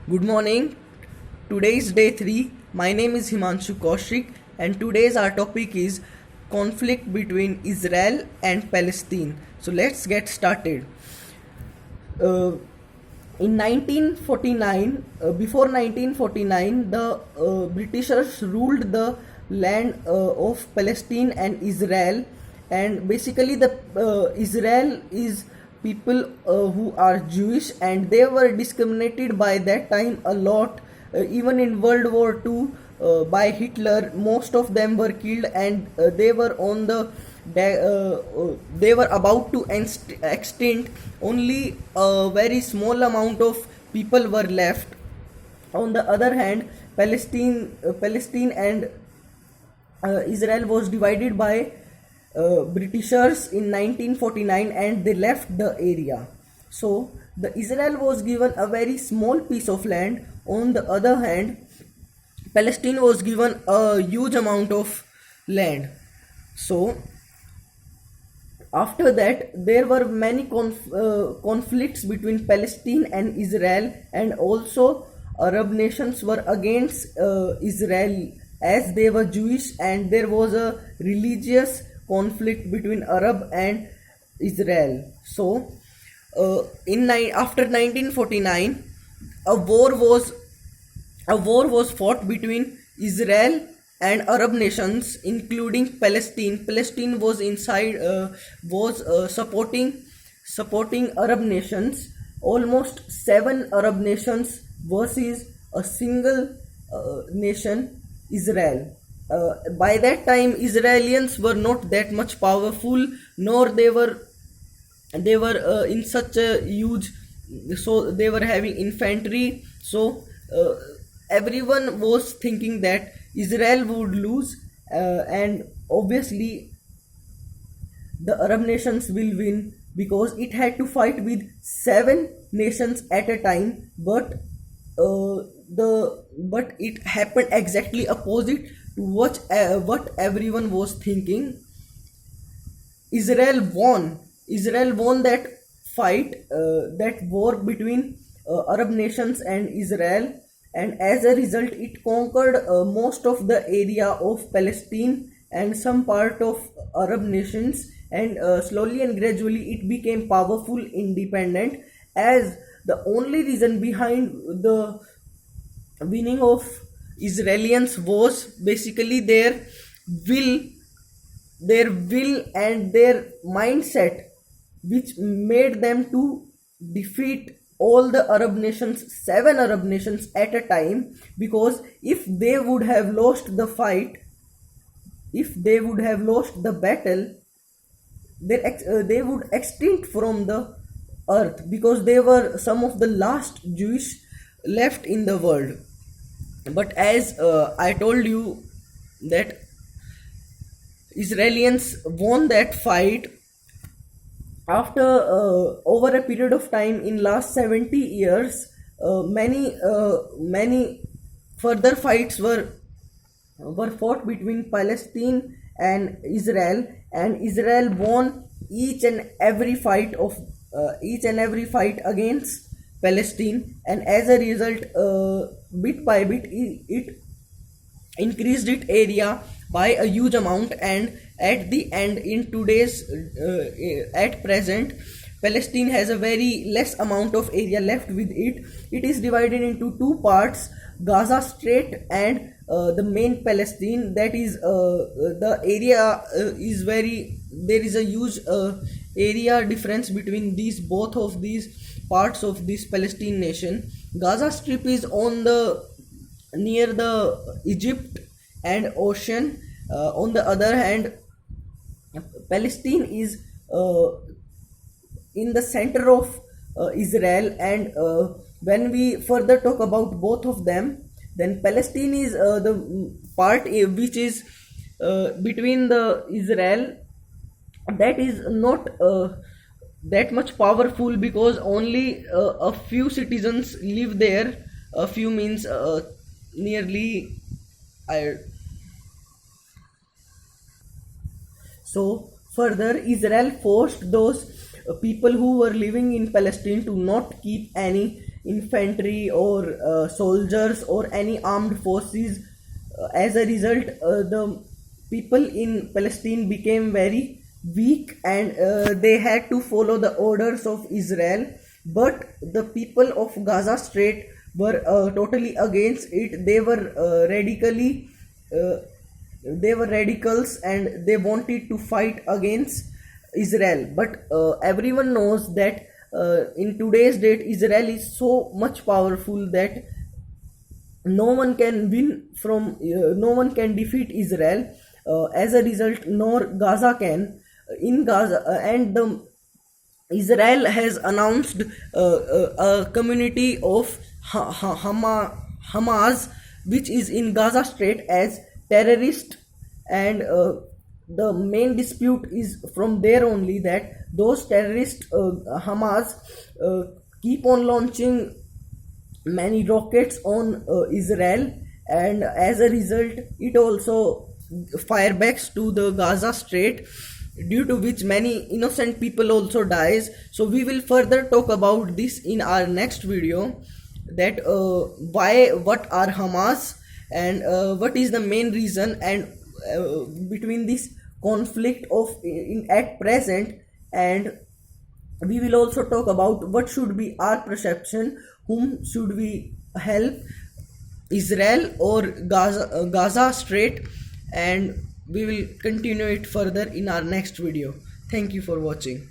Good morning. Today is day 3. My name is Himanshu Kaushik, and today's our topic is conflict between Israel and Palestine. So let's get started. Uh, in 1949, before 1949, the Britishers ruled the land of Palestine and Israel, and basically the Israel is people who are Jewish, and they were discriminated by that time a lot. Even in World War II, by Hitler, most of them were killed, and they were about to extinct. Only a very small amount of people were left. On the other hand, Palestine and Israel was divided by Britishers in 1949, and they left the area. So the Israel was given a very small piece of land. On the other hand, Palestine was given a huge amount of land. So after that, there were many conflicts between Palestine and Israel, and also Arab nations were against Israel as they were Jewish, and there was a religious conflict between Arab and Israel. So, after 1949, a war was a war was fought between Israel and Arab nations, including Palestine. Palestine was supporting Arab nations. Almost 7 Arab nations versus a single nation, Israel. By that time, Israelis were not that much powerful, nor they were in such a huge, so they were having infantry. So everyone was thinking that Israel would lose, and obviously the Arab nations will win, because it had to fight with 7 nations at a time. But it happened exactly opposite to what everyone was thinking. Israel won. Israel won that fight, that war between Arab nations and Israel, and as a result, it conquered most of the area of Palestine and some part of Arab nations, and slowly and gradually it became powerful, independent. As the only reason behind the winning of Israelis was basically will will and their mindset, which made them to defeat all the Arab nations, 7 Arab nations at a time. Because if they would have lost the fight, if they would have lost the battle, they would extinct from the earth, because they were some of the last Jewish left in the world. But as I told you that Israelis won that fight after over a period of time in last 70 years. Many further fights were fought between Palestine and Israel, and Israel won each and every fight against Palestine, and as a result, bit by bit, it increased its area by a huge amount. And at the end, in today's at present, Palestine has a very less amount of area left with it. It is divided into two parts: Gaza Strait and the main Palestine. That is the area is very there is a huge area difference between these both of these parts of this Palestine nation. Gaza Strip is on the near the Egypt and ocean. On the other hand, Palestine is in the center of Israel, and when we further talk about both of them, then Palestine is the part which is between the Israel, that is not that much powerful, because only a few citizens live there. A few means nearly I So further, Israel forced those people who were living in Palestine to not keep infantry or soldiers or any armed forces. As a result, the people in Palestine became very weak, and they had to follow the orders of Israel. But the people of Gaza Strait were totally against it. They were radicals, and they wanted to fight against Israel. But everyone knows that in today's date, Israel is so much powerful that no one can defeat Israel. As a result, nor Gaza can. In Gaza, and the Israel has announced a community of Hamas, which is in Gaza Strait, as terrorist, and the main dispute is from there only, that those terrorist Hamas keep on launching many rockets on Israel, and as a result, it also firebacks to the Gaza Strait, due to which many innocent people also dies. So we will further talk about this in our next video, that what are Hamas, and what is the main reason, and between this conflict at present. And we will also talk about what should be our perception, whom should we help, Israel or Gaza Strait, and we will continue it further in our next video. Thank you for watching.